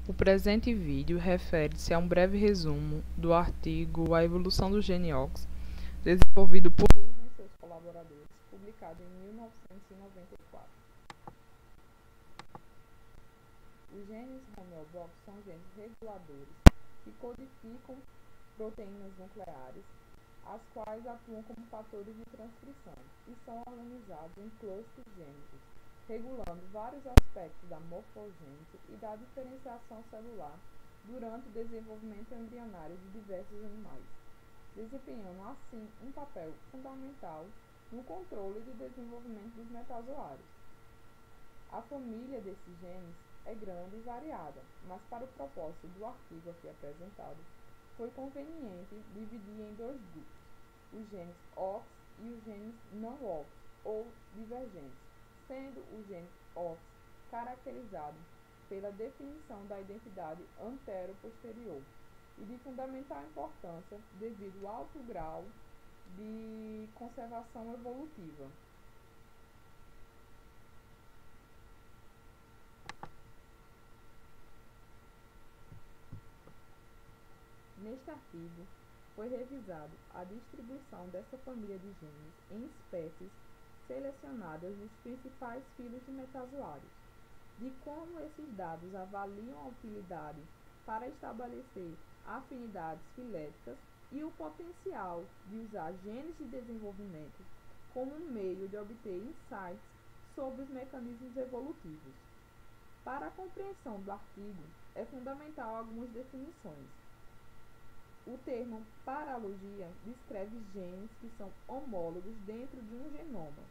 O presente vídeo refere-se a um breve resumo do artigo A Evolução do Gene OX, desenvolvido por Wood e seus colaboradores, publicado em 1994. Os genes homeobox são genes reguladores que codificam proteínas nucleares, as quais atuam como fatores de transcrição e são organizados em clusters gênicos, regulando vários aspectos da morfogênese e da diferenciação celular durante o desenvolvimento embrionário de diversos animais, desempenhando assim um papel fundamental no controle do desenvolvimento dos metazoários. A família desses genes é grande e variada, mas para o propósito do artigo aqui apresentado, foi conveniente dividir em dois grupos, os genes OX e os genes não OX, ou divergentes, sendo o gene OX caracterizado pela definição da identidade antero-posterior e de fundamental importância devido ao alto grau de conservação evolutiva. Neste artigo, foi revisado a distribuição dessa família de genes em espécies selecionadas nos principais filos de metazoários, de como esses dados avaliam a utilidade para estabelecer afinidades filéticas e o potencial de usar genes de desenvolvimento como um meio de obter insights sobre os mecanismos evolutivos. Para a compreensão do artigo, é fundamental algumas definições. O termo paralogia descreve genes que são homólogos dentro de um genoma.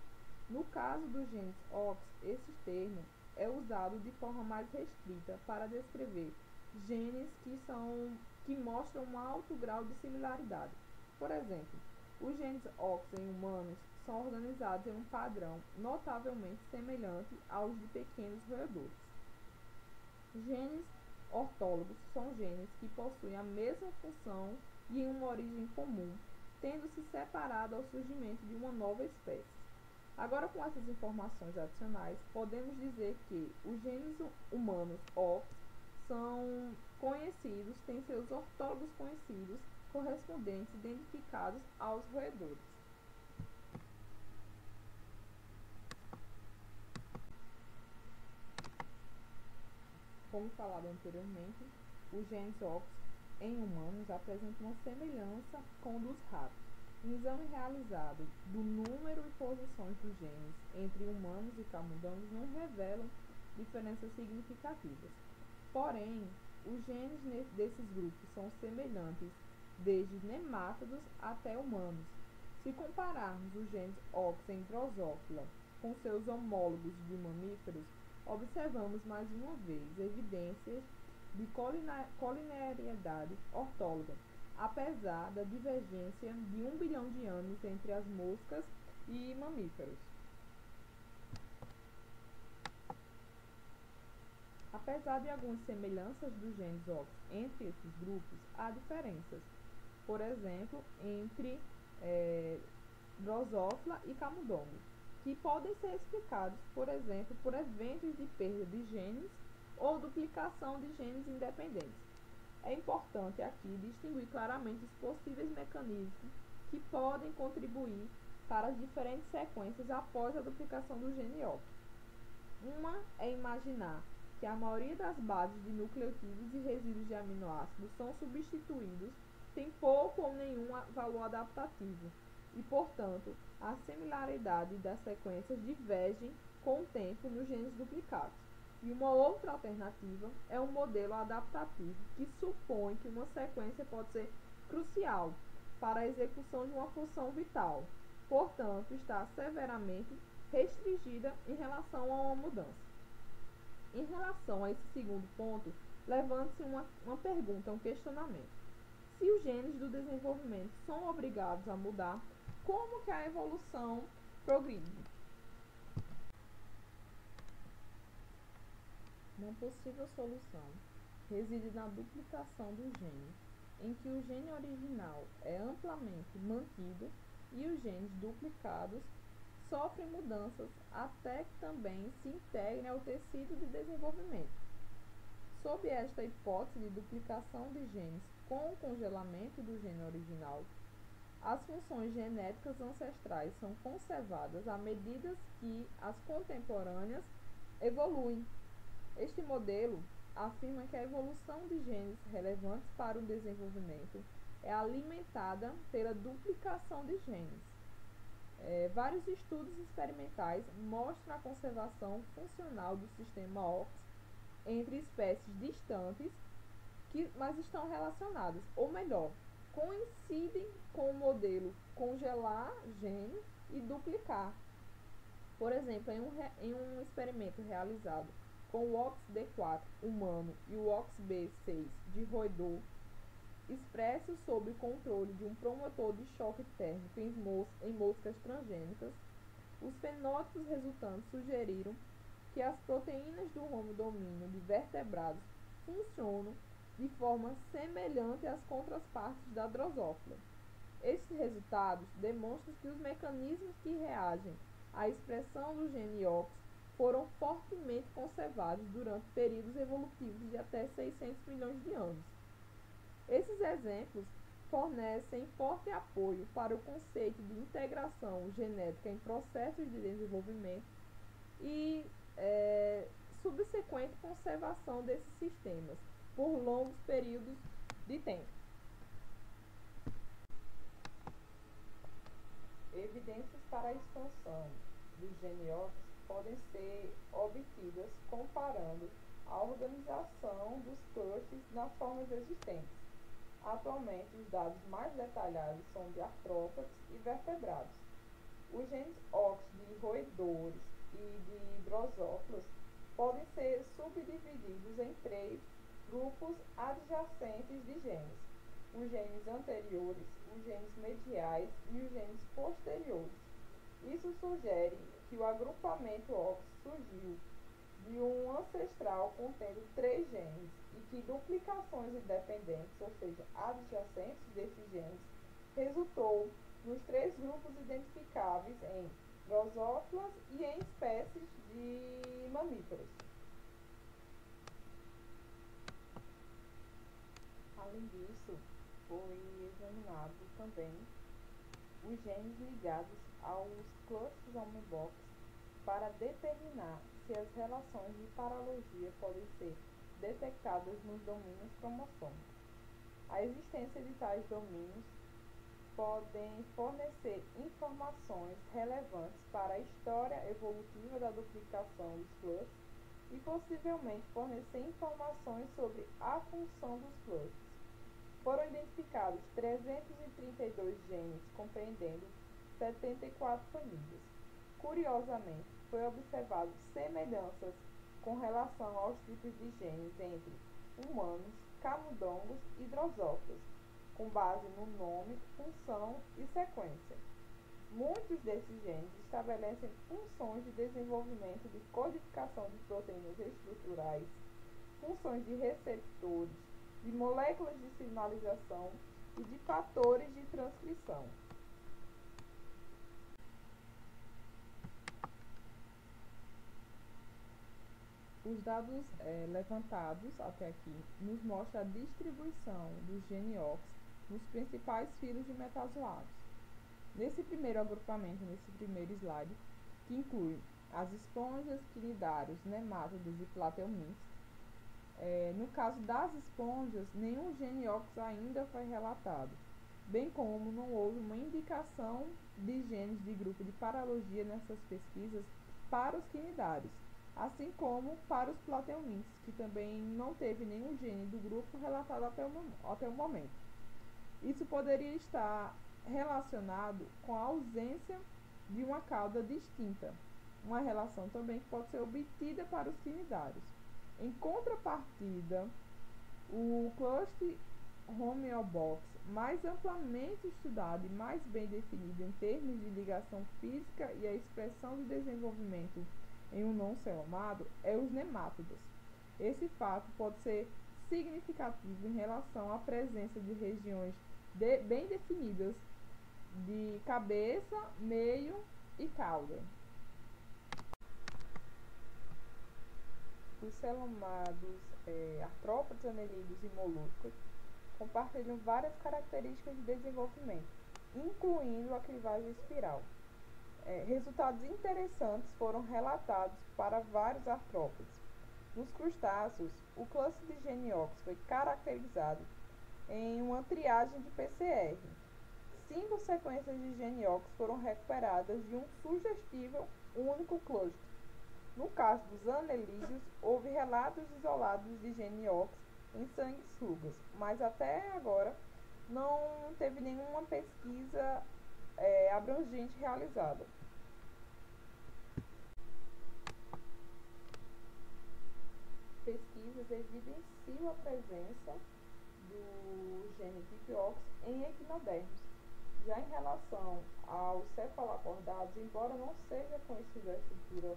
No caso dos genes OX, esse termo é usado de forma mais restrita para descrever genes que mostram um alto grau de similaridade. Por exemplo, os genes OX em humanos são organizados em um padrão notavelmente semelhante aos de pequenos roedores. Genes ortólogos são genes que possuem a mesma função e em uma origem comum, tendo se separado ao surgimento de uma nova espécie. Agora, com essas informações adicionais, podemos dizer que os genes humanos OX são conhecidos, têm seus ortólogos conhecidos, correspondentes identificados aos roedores. Como falado anteriormente, os genes OX em humanos apresentam uma semelhança com o dos ratos. Um exame realizado do número e posições dos genes entre humanos e camundongos não revelam diferenças significativas. Porém, os genes desses grupos são semelhantes desde nemátodos até humanos. Se compararmos os genes OX em Drosophila com seus homólogos de mamíferos, observamos mais uma vez evidências de colinearidade ortóloga, apesar da divergência de 1 bilhão de anos entre as moscas e mamíferos. Apesar de algumas semelhanças dos genes OX entre esses grupos, há diferenças. Por exemplo, entre Drosophila e camundongo, que podem ser explicados, por exemplo, por eventos de perda de genes ou duplicação de genes independentes. É importante aqui distinguir claramente os possíveis mecanismos que podem contribuir para as diferentes sequências após a duplicação do gene OX. Uma é imaginar que a maioria das bases de nucleotídeos e resíduos de aminoácidos são substituídos sem pouco ou nenhum valor adaptativo e, portanto, a similaridade das sequências divergem com o tempo nos genes duplicados. E uma outra alternativa é um modelo adaptativo que supõe que uma sequência pode ser crucial para a execução de uma função vital, portanto, está severamente restringida em relação a uma mudança. Em relação a esse segundo ponto, levanta-se uma pergunta, um questionamento. Se os genes do desenvolvimento são obrigados a mudar, como que a evolução progride? Uma possível solução reside na duplicação do gene, em que o gene original é amplamente mantido e os genes duplicados sofrem mudanças até que também se integrem ao tecido de desenvolvimento. sob esta hipótese de duplicação de genes com o congelamento do gene original, as funções genéticas ancestrais são conservadas à medida que as contemporâneas evoluem. Este modelo afirma que a evolução de genes relevantes para o desenvolvimento é alimentada pela duplicação de genes. Vários estudos experimentais mostram a conservação funcional do sistema OX entre espécies distantes, mas estão relacionadas, ou melhor, coincidem com o modelo congelar genes e duplicar. Por exemplo, em um experimento realizado com o OXD4 humano e o OXB6 de roedor, expressos sob o controle de um promotor de choque térmico em moscas transgênicas, os fenótipos resultantes sugeriram que as proteínas do homodomínio de vertebrados funcionam de forma semelhante às contrapartes da drosófila. Esses resultados demonstram que os mecanismos que reagem à expressão do gene OX foram fortemente conservados durante períodos evolutivos de até 600 milhões de anos. Esses exemplos fornecem forte apoio para o conceito de integração genética em processos de desenvolvimento e subsequente conservação desses sistemas por longos períodos de tempo. Evidências para a expansão do gene OX podem ser obtidas comparando a organização dos clusters nas formas existentes. Atualmente, os dados mais detalhados são de artrópodes e vertebrados. Os genes OX de roedores e de drosófilos podem ser subdivididos em 3 grupos adjacentes de genes: os genes anteriores, os genes mediais e os genes posteriores. Isso sugere que o agrupamento OX surgiu de um ancestral contendo 3 genes e que duplicações independentes, ou seja, adjacentes desses genes, resultou nos 3 grupos identificáveis em drosófilas e em espécies de mamíferos. Além disso, foi examinado também os genes ligados aos clusters homobox para determinar se as relações de paralogia podem ser detectadas nos domínios cromossômicos. A existência de tais domínios podem fornecer informações relevantes para a história evolutiva da duplicação dos clusters e possivelmente fornecer informações sobre a função dos clusters. Foram identificados 332 genes compreendendo 74 famílias. Curiosamente, foi observado semelhanças com relação aos tipos de genes entre humanos, camundongos e drosófilos, com base no nome, função e sequência. Muitos desses genes estabelecem funções de desenvolvimento de codificação de proteínas estruturais, funções de receptores, de moléculas de sinalização e de fatores de transcrição. Os dados levantados até aqui nos mostram a distribuição do gene OX nos principais filos de metazoários. Nesse primeiro agrupamento, nesse primeiro slide, que inclui as esponjas, quinidários, nemátodos e plateumintes, no caso das esponjas, nenhum gene OX ainda foi relatado, bem como não houve uma indicação de genes de grupo de paralogia nessas pesquisas para os quinidários, assim como para os plateumintes, que também não teve nenhum gene do grupo relatado até o momento. Isso poderia estar relacionado com a ausência de uma cauda distinta, uma relação também que pode ser obtida para os quinidários. Em contrapartida, o cluster homeobox, mais amplamente estudado e mais bem definido em termos de ligação física e a expressão de desenvolvimento em um não-celomado, é os nemátodos. Esse fato pode ser significativo em relação à presença de regiões bem definidas de cabeça, meio e cauda. Os celomados artrópodes, anelídeos e moluscos compartilham várias características de desenvolvimento, incluindo a clivagem espiral. Resultados interessantes foram relatados para vários artrópodes. Nos crustáceos, o cluster de Geniox foi caracterizado em uma triagem de PCR. 5 sequências de Geniox foram recuperadas de um sugestível único cluster. No caso dos anelídeos, houve relatos isolados de Geniox em sanguessugas, mas até agora não teve nenhuma pesquisa abrangente realizada. Pesquisas evidenciam a presença do gene Vipiox em equinodermos. Já em relação aos cefaloacordados, embora não seja conhecida a estrutura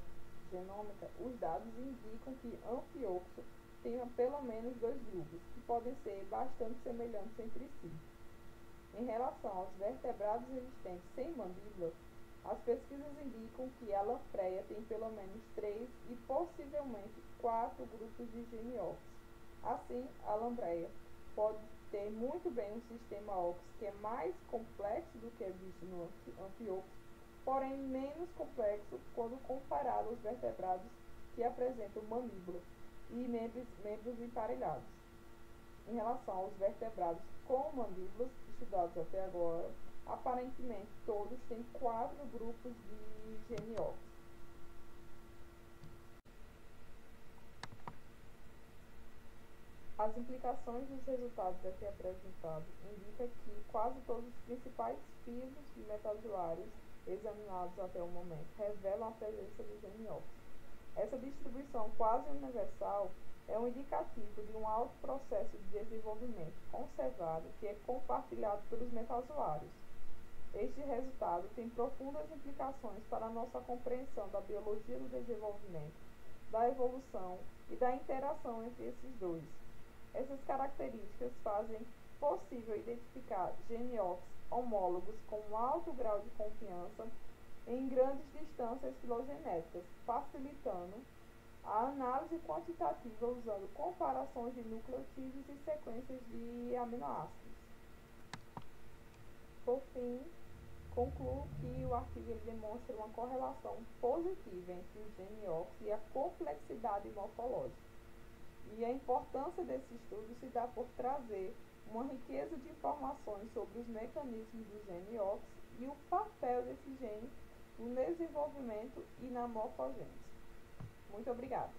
genômica, os dados indicam que Amphioxus tenha pelo menos 2 grupos, que podem ser bastante semelhantes entre si. Em relação aos vertebrados existentes sem mandíbula, as pesquisas indicam que a lampreia tem pelo menos 3 e possivelmente 4 grupos de Geniox. Assim, a lampreia pode ter muito bem um sistema ósseo que é mais complexo do que é visto no Amphioxus, porém menos complexo quando comparado aos vertebrados que apresentam mandíbula e membros emparelhados. Em relação aos vertebrados com mandíbulas estudados até agora, aparentemente todos têm 4 grupos de Geniox. As implicações dos resultados aqui apresentados indicam que quase todos os principais filos metazoários examinados até o momento revelam a presença de Geniox. Essa distribuição quase universal é um indicativo de um alto processo de desenvolvimento conservado que é compartilhado pelos metazoários. Este resultado tem profundas implicações para a nossa compreensão da biologia do desenvolvimento, da evolução e da interação entre esses dois. Essas características fazem possível identificar Geniox homólogos com um alto grau de confiança em grandes distâncias filogenéticas, facilitando a análise quantitativa usando comparações de nucleotídeos e sequências de aminoácidos. Por fim, concluo que o artigo demonstra uma correlação positiva entre o Geniox e a complexidade morfológica. E a importância desse estudo se dá por trazer uma riqueza de informações sobre os mecanismos do Geniox e o papel desse gene no desenvolvimento e na morfogênese. Muito obrigada.